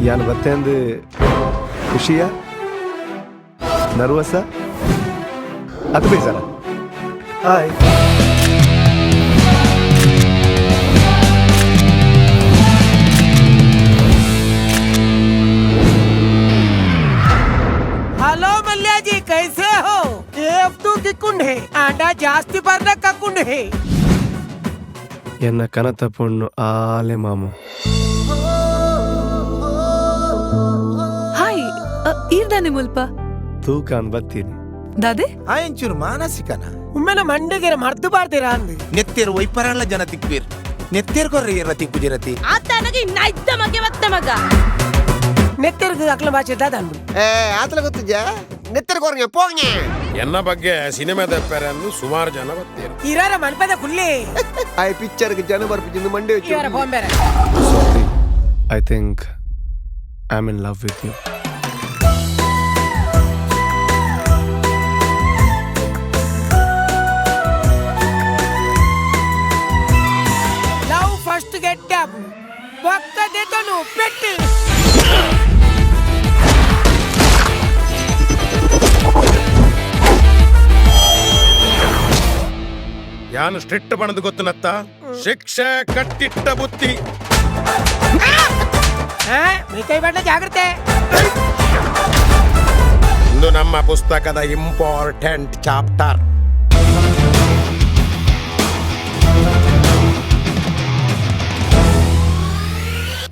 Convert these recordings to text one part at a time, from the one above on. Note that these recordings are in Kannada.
ಯಾನ್ ಬತ್ತೆಂದು ಖುಷಿಯ ನರ್ವಸ ಅದು ಬೇಜಾರ ಹಾಯ್ हेलो मल्लिया जी कैसे हो एफ्तू की कुंड है आंडा जास्ती भरना का कुंड है ಎನ್ನ ಕನತ ಪೊಣ್ಣು ಆಲೆ ಮಾಮು ಹಾಯ್ ಈರ್ದಾನೆ ಮುಲ್ಪ ತೂಕಾನ್ ಬತ್ತೀನಿ ದಾದೆ ಆಯಂಚೂರು ಮಾನಸಿಕನ ಉಮ್ಮೆನ ಮಂಡೆಗೆ ಮರ್ದು ಬಾರ್ತೀರಾ ಅಂದು ನೆತ್ತೇರು ವೈಪರಾಳ ಜನ ತಿಕ್ಬೇರು ನೆತ್ತೇರು ಕೊರ್ರೆ ರತಿ ಕುಜಿರತಿ ಆತನಗೆ ಇನ್ನ ಇದ್ದ ಮಗೆ ಒತ್ತ ಮಗ ನೆತ್ತರ್ಗ ಅಕ್ಲ ಭಾಷೆ ದಾದನ್ಬಿಡು ಆತಲ ಗೊತ್ತಿದ್ದ ನೆತ್ತರ್ ಕೊರ್ಗೆ ಪೋಂಗೆ ಎನ್ನ ಬಗ್ಗೆ ಸಿನಿಮಾದ ಪೆರನ್ನು ಸುಮಾರು ಜನ ಬರ್ತೀರಿ ಇರಾರ ಮನ್ಪದ ಕುಲ್ಲಿ ಆಯ್ ಪಿಕ್ಚರ್ಗೆ ಜನ ಬರ್ಪಿದ್ದು ಮಂಡೆ ಇವರ ಬೊಂಬೆರ sorry I think I am in love with you love first get up ಒಕ್ಕ ದೇತನು ಪೆಟ್ಟು ಯಾನು ಸ್ಟ್ರಿಕ್ಟ್ ಬಣದು ಗೊತ್ತುನತ್ತ ಶಿಕ್ಷೆ ಕಟ್ಟಿಟ್ಟ ಬುತ್ತಿ ಕೈ ಬಣ್ಣ ಜಾಗ್ರತೆ ಇಂದು ನಮ್ಮ ಪುಸ್ತಕದ ಇಂಪಾರ್ಟೆಂಟ್ ಚಾಪ್ಟರ್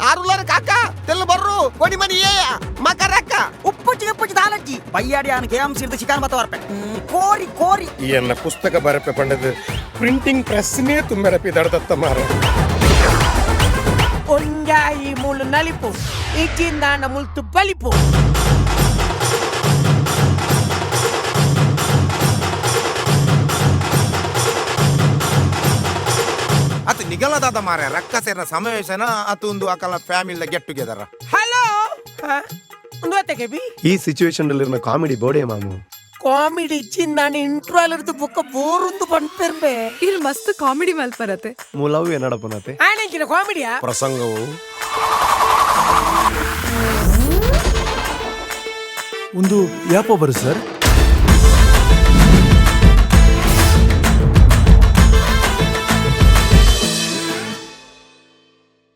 ಆರುಲರ ಕಾಕ ತೆಲ್ಲ ಬರ್ರು ಕೊಡಿ ಮನಿ ಏಯ ಮಕರಕ್ಕ ಉಪ್ಪುಚ್ಚಿ ದಾಲಜ್ಜಿ ಬಯ್ಯಾಡಿ ಆನ ಕೇಮ್ ಸಿರ್ದ ಚಿಕನ್ ಬತ್ತ ವರ್ಪೆ ಕೋರಿ ಕೋರಿ ಈ ಎನ್ನ ಪುಸ್ತಕ ಬರಪೆ ಪಂಡದು ಪ್ರಿಂಟಿಂಗ್ ಪ್ರೆಸ್ನೇ ತುಂಬರಪಿ ದಡದತ್ತ ಮಾರ ಒಂಜಾಯಿ ಮುಳ್ಳು ನಲಿಪು ಇಚ್ಚಿಂದಾಂಡ ಮುಲ್ತು ಬಲಿಪು ಅತು ನಿಗಲದಾದ ಮಾರ ರಕ್ಕಸೇನ ಸಮಾವೇಶನ ಅತು ಒಂದು ಅಕಲ ಫ್ಯಾಮಿಲಿ ಗೆಟ್ ಟುಗೆದರ್ ಹಲೋ ಒಂದು ಹೊತ್ತಕ್ಕೆ ಬಿ ಈ ಸಿಚುವೇಶನ್ ಅಲ್ಲಿರೋ ಕಾಮಿಡಿ ಬೋಡೆ ಮಾಮು ಕಾಮಿಡಿ ಇಚ್ಚಿಂದಾಂಡ ಇಂಟ್ರೋಲರ್ದು ಬುಕ್ಕ ಬೋರುಂದು ಪಂಪೆರ್ಬೆ ಇಲ್ಲಿ ಮಸ್ತ್ ಕಾಮಿಡಿ ಮಲ್ಪರತೆ ಮೂ ಲವ್ ಏನಡಪನತೆ ಆಣಂಚಿನ ಕಾಮಿಡಿಯಾ ಪ್ರಸಂಗವು ಒಂದು ಯಾಪ ಬರು ಸರ್